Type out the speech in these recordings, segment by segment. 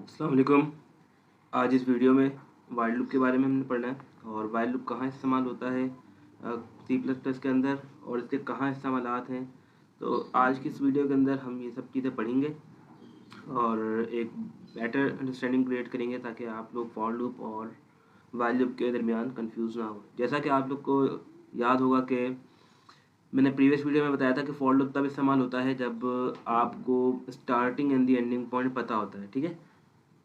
अस्सलाम वालेकुम। आज इस वीडियो में वाइल लूप के बारे में हमने पढ़ना है और वाइल लूप कहाँ इस्तेमाल होता है सी प्लस प्लस के अंदर और इसके कहाँ इस्तेमालात हैं। तो आज की इस वीडियो के अंदर हम ये सब चीज़ें पढ़ेंगे और एक बेटर अंडरस्टैंडिंग क्रिएट करेंगे ताकि आप लोग फॉर लूप और वाइल लूप के दरमियान कंफ्यूज ना हो। जैसा कि आप लोग को याद होगा कि मैंने प्रीवियस वीडियो में बताया था कि फॉर लूप तब इस्तेमाल होता है जब आपको starting and the ending point पता होता है, ठीक है।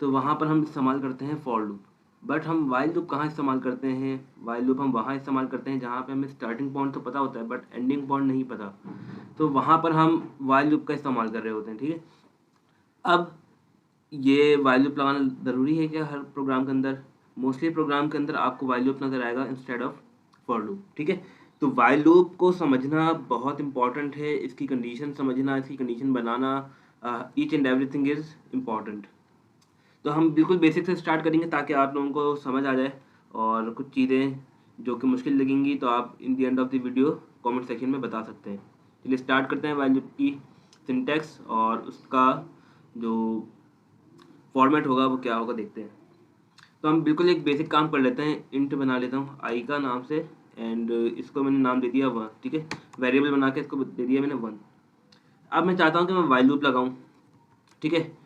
तो वहाँ पर हम इस्तेमाल करते हैं फॉर लूप। बट हम वाइल लूप कहाँ इस्तेमाल करते हैं? वाइल लूप हम वहाँ इस्तेमाल करते हैं जहाँ पे हमें स्टार्टिंग पॉइंट तो पता होता है बट एंडिंग पॉइंट नहीं पता। तो वहाँ पर हम वाइल लूप का इस्तेमाल कर रहे होते हैं, ठीक है। अब ये वाइल लूप लगाना ज़रूरी है क्या हर प्रोग्राम के अंदर? मोस्टली प्रोग्राम के अंदर आपको वाइल लूप नज़र आएगा इंस्टेड ऑफ फॉर लूप, ठीक है। तो वाइल लूप को समझना बहुत इंपॉर्टेंट है, इसकी कंडीशन समझना, इसकी condition banana, each and everything is important. तो हम बिल्कुल बेसिक से स्टार्ट करेंगे ताकि आप लोगों को समझ आ जाए और कुछ चीज़ें जो कि मुश्किल लगेंगी तो आप in the end of the video comment section में बता सकते हैं। चलिए स्टार्ट करते हैं वाइल लूप की सिंटैक्स और उसका जो फॉर्मेट होगा वो क्या होगा देखते हैं। तो हम बिल्कुल एक बेसिक काम कर लेते हैं। इंट बना लेता हूँ आई का नाम से एंड इसको मैंने नाम दे दिया 1, ठीक है। वेरिएबल बना के इसको दे दिया मैंने 1। अब मैं चाहता हूँ कि मैं वाइल लूप लगाऊँ, ठीक है।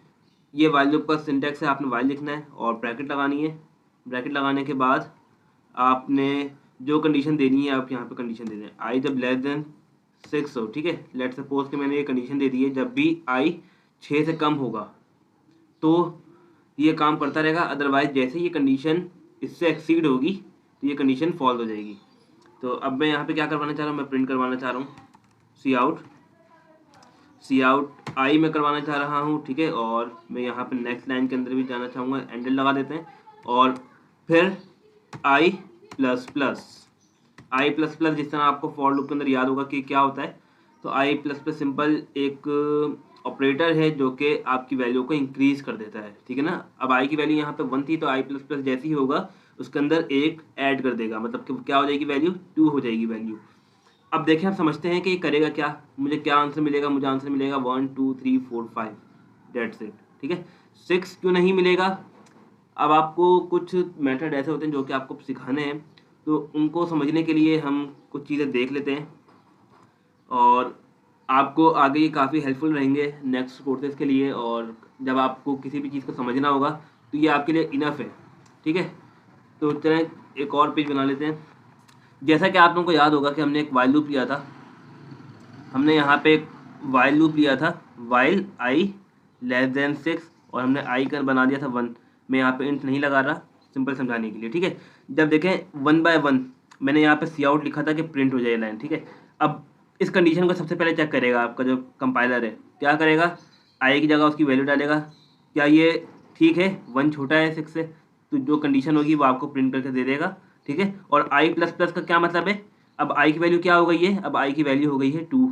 ये वाइल लूप का सिंटैक्स है, आपने वाइल लिखना है और ब्रैकेट लगानी है। ब्रैकेट लगाने के बाद आपने जो कंडीशन देनी है आप यहाँ पे कंडीशन दे दें, आई जब लेस देन 6 हो, ठीक है। लेट सपोज कि मैंने ये कंडीशन दे दी है जब भी आई 6 से कम होगा तो ये काम करता रहेगा, अदरवाइज जैसे ये कंडीशन इससे एक्सीड होगी तो ये कंडीशन फॉल्स हो जाएगी। तो अब मैं यहाँ पे क्या करवाना चाह रहा हूँ, मैं प्रिंट करवाना चाह रहा हूँ सी आउट आई में करवाना चाह रहा हूँ, ठीक है। और मैं यहाँ पे नेक्स्ट लाइन के अंदर भी जाना चाहूँगा, एंडल लगा देते हैं और फिर आई प्लस प्लस जिस तरह आपको फॉर लूप के अंदर याद होगा कि क्या होता है। तो आई प्लस प्लस सिंपल एक ऑपरेटर है जो कि आपकी वैल्यू को इंक्रीज कर देता है, ठीक है ना। अब आई की वैल्यू यहाँ पे 1 थी तो आई प्लस प्लस जैसे ही होगा उसके अंदर एक ऐड कर देगा, मतलब कि क्या हो जाएगी वैल्यू 2 हो जाएगी वैल्यू। अब देखें हम समझते हैं कि ये करेगा क्या, मुझे क्या आंसर मिलेगा। मुझे आंसर मिलेगा 1 2 3 4 5, डेट्स इट, ठीक है। 6 क्यों नहीं मिलेगा? अब आपको कुछ मेथड ऐसे होते हैं जो कि आपको सिखाने हैं, तो उनको समझने के लिए हम कुछ चीज़ें देख लेते हैं और आपको आगे ये काफ़ी हेल्पफुल रहेंगे नेक्स्ट कोर्सेज के लिए। और जब आपको किसी भी चीज़ को समझना होगा तो ये आपके लिए इनफ है, ठीक है। तो चलें एक और पेज बना लेते हैं। जैसा कि आप लोगों को याद होगा कि हमने एक वाइल लूप लिया था, हमने यहाँ पे एक वाइल लूप लिया था, वाइल आई लेस देन 6 और हमने आई का बना दिया था 1। मैं यहाँ पे इंट नहीं लगा रहा सिंपल समझाने के लिए, ठीक है। जब देखें 1 बाय 1 मैंने यहाँ पे सी आउट लिखा था कि प्रिंट हो जाए लाइन, ठीक है। अब इस कंडीशन को सबसे पहले चेक करेगा आपका जो कंपाइलर है, क्या करेगा, आई की जगह उसकी वैल्यू डालेगा, क्या ये ठीक है, 1 छोटा है 6 से, तो जो कंडीशन होगी वो आपको प्रिंट करके दे देगा, ठीक है। और आई प्लस प्लस का क्या मतलब है, अब आई की वैल्यू क्या हो गई है, अब आई की वैल्यू हो गई है 2।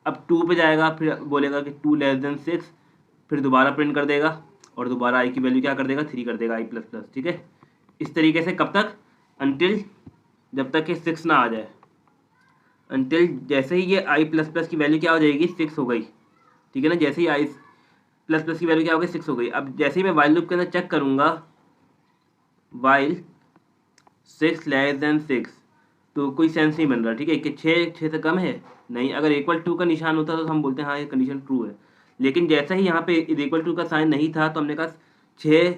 अब 2 पे जाएगा, फिर बोलेगा कि 2 लेस देन 6, फिर दोबारा प्रिंट कर देगा और दोबारा आई की वैल्यू क्या कर देगा 3 कर देगा, आई प्लस प्लस, ठीक है। इस तरीके से कब तक, अनटिल जब तक कि 6 ना आ जाए, अनटिल जैसे ही ये आई प्लस प्लस की वैल्यू क्या हो जाएगी 6 हो गई, ठीक है ना। जैसे ही आई प्लस प्लस की वैल्यू क्या हो गई 6 हो गई। अब जैसे ही मैं वाइल लूप के अंदर चेक करूँगा वाइल 6 लेस देन 6 तो कोई सेंस नहीं बन रहा, ठीक है, कि 6 से कम है नहीं। अगर इक्वल टू का निशान होता तो हम बोलते हैं हाँ ये कंडीशन ट्रू है, लेकिन जैसा ही यहाँ पे इक्वल टू का साइन नहीं था तो हमने कहा 6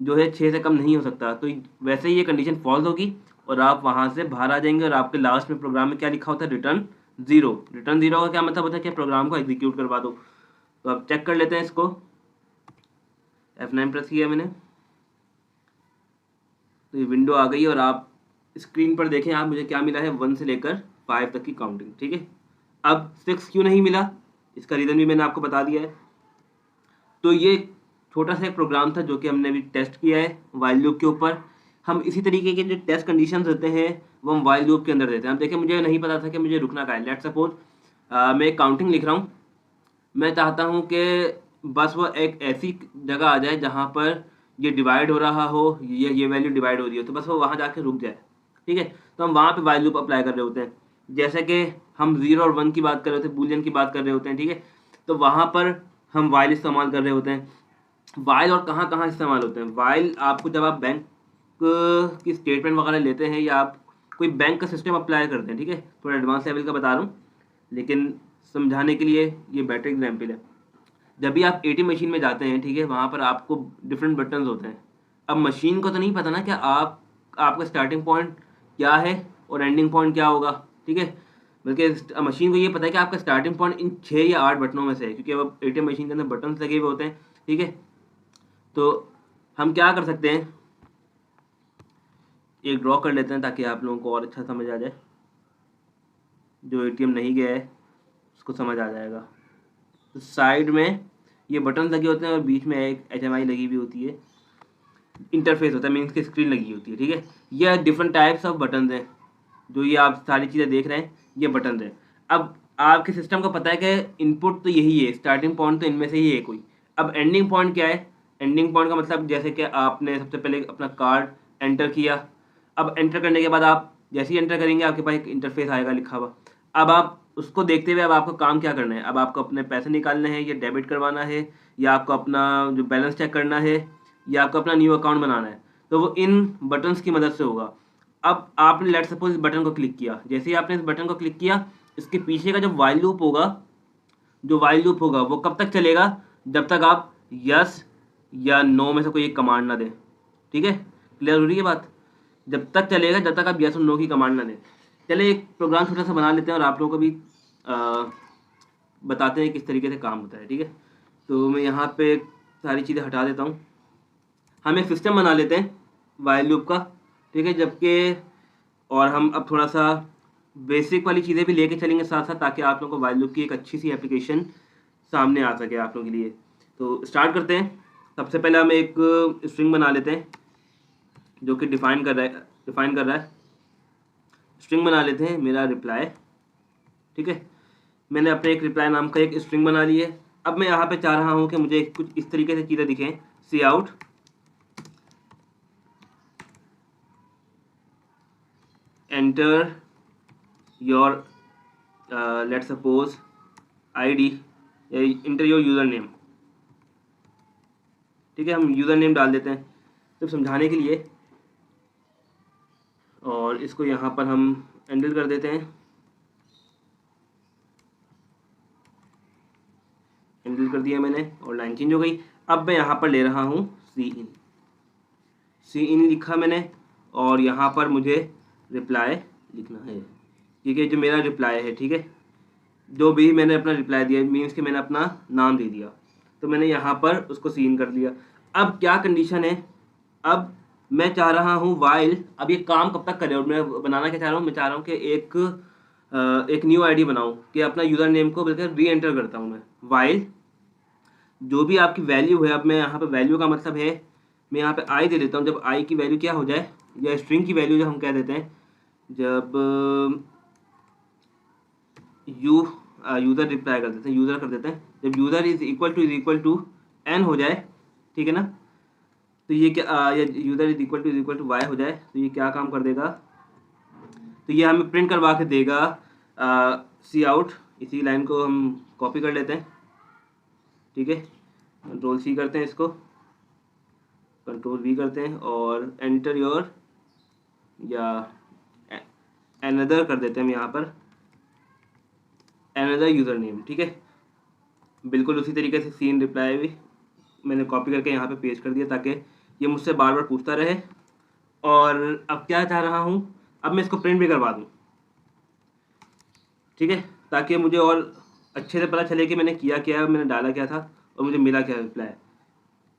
जो है 6 से कम नहीं हो सकता, तो वैसे ही ये कंडीशन फॉल्स होगी और आप वहाँ से बाहर आ जाएंगे और आपके लास्ट में प्रोग्राम में क्या लिखा होता है, रिटर्न 0। रिटर्न 0 का क्या मतलब होता है कि प्रोग्राम को एग्जीक्यूट करवा दो। तो अब चेक कर लेते हैं इसको, F9 प्रेस किया मैंने तो ये विंडो आ गई और आप स्क्रीन पर देखें आप मुझे क्या मिला है 1 से लेकर 5 तक की काउंटिंग, ठीक है। अब 6 क्यों नहीं मिला, इसका रीज़न भी मैंने आपको बता दिया है। तो ये छोटा सा एक प्रोग्राम था जो कि हमने अभी टेस्ट किया है वाइल लूप के ऊपर। हम इसी तरीके के जो टेस्ट कंडीशंस देते हैं वो हम वाइल लूप के अंदर देते हैं। अब देखिए मुझे नहीं पता था कि मुझे रुकना कहाँ है। लेट्स सपोज मैं एक काउंटिंग लिख रहा हूँ, मैं चाहता हूँ कि बस वो एक ऐसी जगह आ जाए जहाँ पर ये डिवाइड हो रहा हो, ये वैल्यू डिवाइड हो रही हो, तो बस वो वहाँ जाके रुक जाए, ठीक है। तो हम वहाँ पे वाइल लूप अप्लाई कर रहे होते हैं, जैसे कि हम 0 और 1 की बात कर रहे होते हैं, बूलियन की बात कर रहे होते हैं, ठीक है। तो वहाँ पर हम वाइल इस्तेमाल कर रहे होते हैं। वाइल और कहाँ कहाँ इस्तेमाल होते हैं। वाइल आपको जब आप बैंक की स्टेटमेंट वगैरह लेते हैं या आप कोई बैंक का सिस्टम अप्लाई करते हैं, ठीक है, थोड़ा एडवांस लेवल का बता रहा हूँ लेकिन समझाने के लिए ये बेटर एग्जाम्पल है। जब भी आप एटीएम मशीन में जाते हैं, ठीक है, वहाँ पर आपको डिफरेंट बटन्स होते हैं। अब मशीन को तो नहीं पता ना कि आपका स्टार्टिंग पॉइंट क्या है और एंडिंग पॉइंट क्या होगा, ठीक है, बल्कि मशीन को ये पता है कि आपका स्टार्टिंग पॉइंट इन 6 या 8 बटनों में से है, क्योंकि अब एटीएम मशीन के अंदर बटन्स लगे हुए होते हैं, ठीक है। तो हम क्या कर सकते हैं, एक ड्रॉ कर लेते हैं ताकि आप लोगों को और अच्छा समझ आ जाए। जो एटीएम नहीं गया है उसको समझ आ जाएगा। तो साइड में ये बटन लगे होते हैं और बीच में एक HMI लगी हुई होती है, इंटरफेस होता है, मीन्स की स्क्रीन लगी होती है, ठीक है। ये डिफरेंट टाइप्स ऑफ बटन हैं, जो ये आप सारी चीज़ें देख रहे हैं, ये बटन हैं। अब आपके सिस्टम को पता है कि इनपुट तो यही है, स्टार्टिंग पॉइंट तो इनमें से ही है कोई। अब एंडिंग पॉइंट क्या है? एंडिंग पॉइंट का मतलब जैसे कि आपने सबसे पहले अपना कार्ड एंटर किया। अब एंटर करने के बाद आप जैसे ही एंटर करेंगे आपके पास एक इंटरफेस आएगा लिखा हुआ। अब आप उसको देखते हुए अब आपको काम क्या करना है? अब आपको अपने पैसे निकालने हैं या डेबिट करवाना है, या आपको अपना जो बैलेंस चेक करना है, या आपको अपना न्यू अकाउंट बनाना है। तो वो इन बटन्स की मदद से होगा। अब आपने लेट सपोज इस बटन को क्लिक किया, जैसे ही आपने इस बटन को क्लिक किया, इसके पीछे का जो वाइल लूप होगा, वो कब तक चलेगा? जब तक आप यस या नो में से कोई एक कमांड ना दें, ठीक है। क्लियर हो रही है बात? जब तक चलेगा जब तक आप यस और नो की कमांड ना दें। चलिए एक प्रोग्राम छोटा सा बना लेते हैं और आप लोगों को भी बताते हैं किस तरीके से काम होता है, ठीक है। तो मैं यहाँ पे सारी चीज़ें हटा देता हूँ। हम एक सिस्टम बना लेते हैं वाइल लूप का, ठीक है, जबकि और हम अब थोड़ा सा बेसिक वाली चीज़ें भी लेके चलेंगे साथ साथ, ताकि आप लोगों को वाइल लूप की एक अच्छी सी एप्लीकेशन सामने आ सके आप लोगों के लिए। तो स्टार्ट करते हैं। सबसे पहले हम एक स्ट्रिंग बना लेते हैं जो कि डिफाइन कर रहा है। स्ट्रिंग बना लेते हैं मेरा रिप्लाई, ठीक है। मैंने अपने एक रिप्लाई नाम का एक स्ट्रिंग बना ली है। अब मैं यहाँ पे चाह रहा हूँ कि मुझे कुछ इस तरीके से चीज़ें दिखें। See out enter your let suppose ID, enter your user name, ठीक है। हम यूज़र नेम डाल देते हैं सिर्फ समझाने के लिए, और इसको यहाँ पर हम एंडल कर देते हैं। एंडल कर दिया मैंने और लाइन चेंज हो गई। अब मैं यहाँ पर ले रहा हूँ सी इन लिखा मैंने, और यहाँ पर मुझे रिप्लाई लिखना है, ठीक है, जो मेरा रिप्लाई है, ठीक है। जो भी मैंने अपना रिप्लाई दिया मीन्स कि मैंने अपना नाम दे दिया, तो मैंने यहाँ पर उसको सीन कर दिया। अब क्या कंडीशन है? अब मैं चाह रहा हूँ वाइल, अब ये काम कब तक करे, और मैं बनाना क्या चाह रहा हूँ? मैं चाह रहा हूँ कि एक न्यू ID बनाऊँ कि अपना यूज़र नेम को बल्कि री एंटर करता हूँ मैं। वाइल जो भी आपकी वैल्यू है, अब मैं यहाँ पे वैल्यू का मतलब है मैं यहाँ पे आई दे देता हूँ। जब आई की वैल्यू क्या हो जाए, या स्ट्रिंग की वैल्यू जो हम कह देते हैं, जब यूज़र रिप्लाई कर देते हैं, यूज़र कर देते हैं, जब user is equal to n हो जाए, ठीक है ना, तो ये क्या या user is equal to y हो जाए, तो ये क्या काम कर देगा? तो ये हमें प्रिंट करवा के देगा सी आउट। इसी लाइन को हम कॉपी कर लेते हैं, ठीक है, कंट्रोल C करते हैं, इसको कंट्रोल V करते हैं, और एंटर योर या अनदर कर देते हैं हम यहाँ पर, अनदर यूज़र नेम, ठीक है। बिल्कुल उसी तरीके से सीन रिप्लाई भी मैंने कॉपी करके यहाँ पे पेस्ट कर दिया ताकि ये मुझसे बार बार पूछता रहे। और अब क्या चाह रहा हूँ, अब मैं इसको प्रिंट भी करवा दूँ, ठीक है, ताकि मुझे और अच्छे से पता चले कि मैंने किया क्या, मैंने डाला क्या था और मुझे मिला क्या रिप्लाई।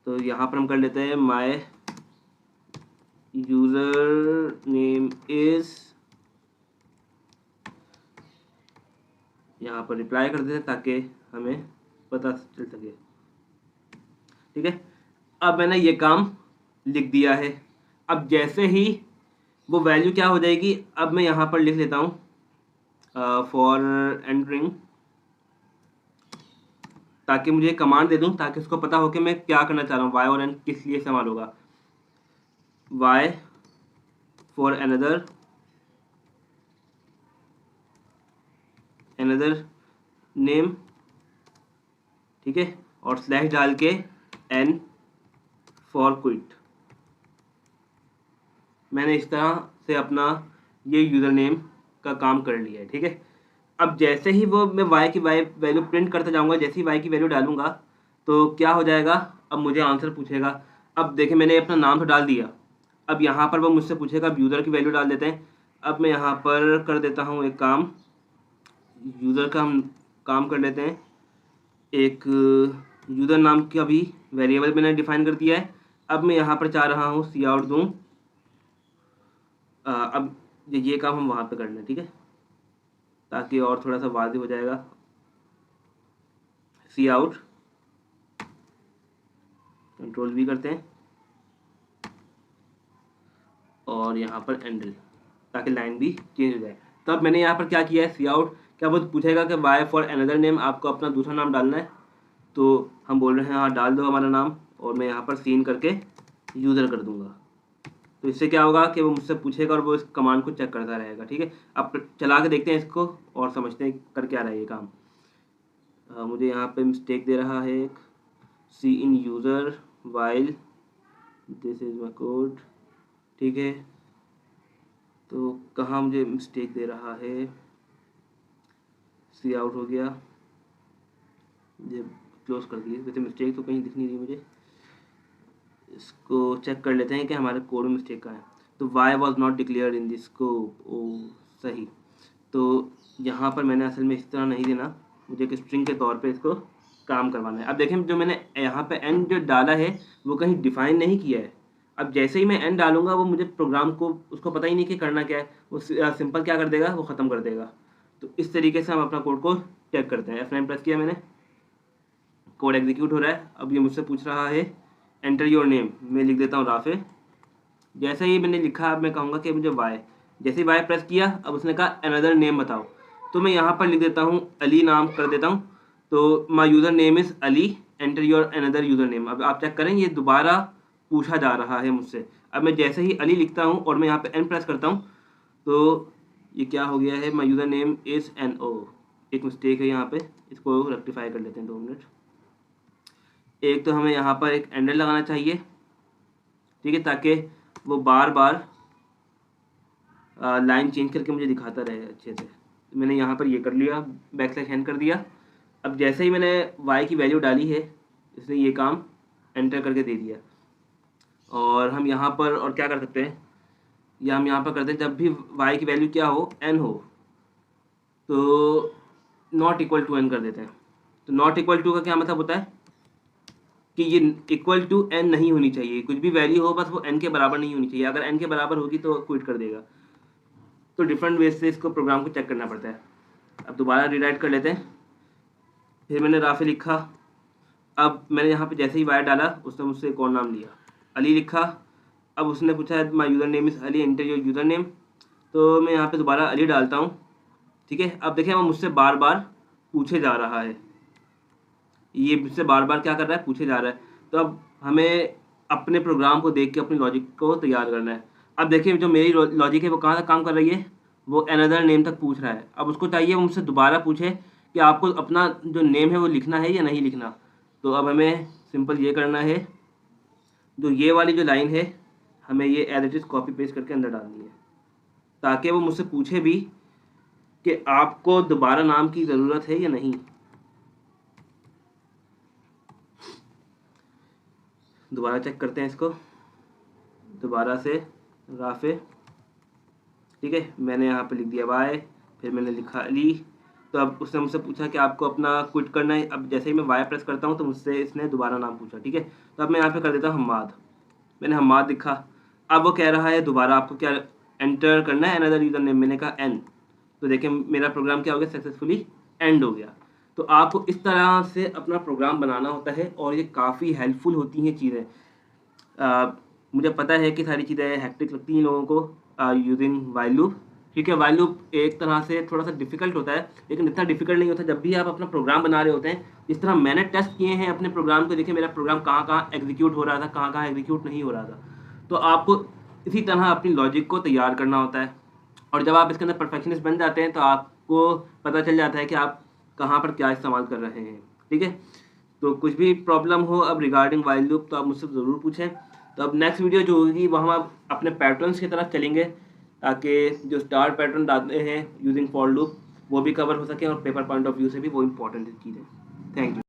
तो यहाँ पर हम कर लेते हैं माय यूज़र नेम इज़, यहाँ पर रिप्लाई कर देते हैं ताकि हमें पता चल सके, ठीक है। अब मैंने ये काम लिख दिया है। अब जैसे ही वो वैल्यू क्या हो जाएगी, अब मैं यहाँ पर लिख लेता हूँ फॉर एंटरिंग, ताकि मुझे कमांड दे दूँ ताकि उसको पता हो कि मैं क्या करना चाह रहा हूँ। वाई और एन किस लिए इस्तेमाल होगा? वाई फॉर अनदर नेम, ठीक है, और स्लैश डाल के एन फॉर क्विट। मैंने इस तरह से अपना ये यूज़र नेम का काम कर लिया है, ठीक है। अब जैसे ही वो मैं y की वैल्यू प्रिंट करते जाऊंगा, जैसे ही y की वैल्यू डालूंगा तो क्या हो जाएगा, अब मुझे आंसर पूछेगा। अब देखिए मैंने अपना नाम तो डाल दिया, अब यहाँ पर वो मुझसे पूछेगा, अब यूज़र की वैल्यू डाल देते हैं। अब मैं यहाँ पर कर देता हूँ एक काम, यूज़र का हम काम कर लेते हैं। एक यूज़र नाम का भी वेरिएबल मैंने डिफाइन कर दिया है। अब मैं यहाँ पर चाह रहा हूँ सी आउट दूँ। अब ये काम हम वहाँ पे कर लें, ठीक है, ताकि और थोड़ा सा वाज़ेह हो जाएगा। सी आउट, कंट्रोल भी करते हैं और यहाँ पर एंडल, ताकि लाइन भी चेंज हो जाए। तो अब मैंने यहाँ पर क्या किया है, सी आउट, क्या वो पूछेगा कि वाई फॉर अनदर नेम, आपको अपना दूसरा नाम डालना है। तो हम बोल रहे हैं हाँ डाल दो हमारा नाम, और मैं यहाँ पर सीन करके यूज़र कर दूँगा। तो इससे क्या होगा कि वो मुझसे पूछेगा और वो इस कमांड को चेक करता रहेगा, ठीक है। अब चला के देखते हैं इसको और समझते हैं कर क्या रहा है ये काम। मुझे यहाँ पे मिस्टेक दे रहा है एक, see in user while this is my code, ठीक है। तो कहाँ मुझे मिस्टेक दे रहा है, सी आउट हो गया, ये क्लोज कर दिए। वैसे मिस्टेक तो कहीं दिख नहीं रही मुझे, इसको चेक कर लेते हैं कि हमारे कोड में मिस्टेक कहाँ है। तो Y was not declared in this scope, oh सही। तो यहाँ पर मैंने असल में इस तरह नहीं देना, मुझे एक स्ट्रिंग के तौर पे इसको काम करवाना है। अब देखें जो मैंने यहाँ पे एंड जो डाला है वो कहीं डिफाइन नहीं किया है। अब जैसे ही मैं एंड डालूंगा वो मुझे प्रोग्राम को उसको पता ही नहीं कि करना क्या है, वो सिंपल क्या कर देगा, वो ख़त्म कर देगा। तो इस तरीके से हम अपना कोड को चेक करते हैं। F9 प्रेस किया मैंने, कोड एग्जीक्यूट हो रहा है। अब ये मुझसे पूछ रहा है एंटर योर नेम, मैं लिख देता हूँ राफे। जैसे ही मैंने लिखा अब मैं कहूँगा कि मुझे वाई, जैसे ही वाई प्रेस किया अब उसने कहा अनदर नेम बताओ, तो मैं यहाँ पर लिख देता हूँ अली नाम कर देता हूँ। तो माई user name is Ali, enter your another user name. अब आप चेक करें ये दोबारा पूछा जा रहा है मुझसे। अब मैं जैसे ही अली लिखता हूँ और मैं यहाँ पे एन प्रेस करता हूँ तो ये क्या हो गया है, my user name is N O, एक मिस्टेक है यहाँ पे, इसको रेक्टिफाई कर लेते हैं 2 मिनट। एक तो हमें यहाँ पर एक एंडर लगाना चाहिए, ठीक है, ताकि वो बार बार लाइन चेंज करके मुझे दिखाता रहे अच्छे से। मैंने यहाँ पर ये कर लिया, बैकस्लैश एन कर दिया। अब जैसे ही मैंने y की वैल्यू डाली है इसने ये काम एंटर करके दे दिया। और हम यहाँ पर और क्या कर सकते हैं, या हम यहाँ पर करते हैं जब भी y की वैल्यू क्या हो, n हो, तो नॉट इक्वल टू n कर देते हैं। तो नॉट इक्वल टू का क्या मतलब होता है कि ये इक्वल टू n नहीं होनी चाहिए, कुछ भी वैल्यू हो बस वो n के बराबर नहीं होनी चाहिए। अगर n के बराबर होगी तो क्विट कर देगा। तो डिफरेंट वेज से इसको प्रोग्राम को चेक करना पड़ता है। अब दोबारा रीराइट कर लेते हैं। फिर मैंने राफे लिखा, अब मैंने यहाँ पे जैसे ही वायर डाला उसने मुझसे एक और नाम लिया, अली लिखा। अब उसने पूछा माई user name is Ali, enter your user name. तो मैं यहाँ पे दोबारा अली डालता हूँ, ठीक है। अब देखिए वो मुझसे बार बार पूछे जा रहा है, ये मुझसे बार बार क्या कर रहा है, पूछे जा रहा है। तो अब हमें अपने प्रोग्राम को देख के अपनी लॉजिक को तैयार करना है। अब देखिए जो मेरी लॉजिक है वो कहाँ तक काम कर रही है, वो अनदर नेम तक पूछ रहा है। अब उसको चाहिए वो मुझसे दोबारा पूछे कि आपको अपना जो नेम है वो लिखना है या नहीं लिखना। तो अब हमें सिंपल ये करना है, जो ये वाली जो लाइन है हमें ये as it is copy paste करके अंदर डालनी है, ताकि वो मुझसे पूछे भी कि आपको दोबारा नाम की ज़रूरत है या नहीं। दोबारा चेक करते हैं इसको, दोबारा से राफे, ठीक है। मैंने यहाँ पे लिख दिया वाई, फिर मैंने लिखा अली। तो अब उसने मुझसे पूछा कि आपको अपना क्विट करना है। अब जैसे ही मैं वाई प्रेस करता हूँ तो मुझसे इसने दोबारा नाम पूछा, ठीक है। तो अब मैं यहाँ पे कर देता हूँ हम्माद, मैंने हम्माद लिखा। अब वो कह रहा है दोबारा आपको क्या एंटर करना है, अनदर यूज़र नेम, मैंने कहा एन। तो देखिए मेरा प्रोग्राम क्या हो गया, सक्सेसफुली एंड हो गया। तो आपको इस तरह से अपना प्रोग्राम बनाना होता है और ये काफ़ी हेल्पफुल होती हैं चीज़ें। मुझे पता है कि सारी चीज़ें हेक्टिक लगती हैं लोगों को यूजिंग वाइल लूप, ठीक है। वाइल लूप एक तरह से थोड़ा सा डिफिकल्ट होता है, लेकिन इतना डिफिकल्ट नहीं होता। जब भी आप अपना प्रोग्राम बना रहे होते हैं, इस तरह मैंने टेस्ट किए हैं अपने प्रोग्राम को, देखिए मेरा प्रोग्राम कहाँ कहाँ एग्जीक्यूट हो रहा था, कहाँ कहाँ एग्जीक्यूट नहीं हो रहा था। तो आपको इसी तरह अपनी लॉजिक को तैयार करना होता है। और जब आप इसके अंदर परफेक्शनिस्ट बन जाते हैं तो आपको पता चल जाता है कि आप कहाँ पर क्या इस्तेमाल कर रहे हैं, ठीक है। तो कुछ भी प्रॉब्लम हो अब रिगार्डिंग वाइल लूप तो आप मुझसे ज़रूर पूछें। तो अब नेक्स्ट वीडियो जो होगी वहाँ हम अपने पैटर्न्स की तरफ चलेंगे, ताकि जो स्टार पैटर्न डालते हैं यूजिंग फॉर लूप वो भी कवर हो सके और पेपर पॉइंट ऑफ व्यू से भी वो इम्पोर्टेंट चीज़ है। Thank you.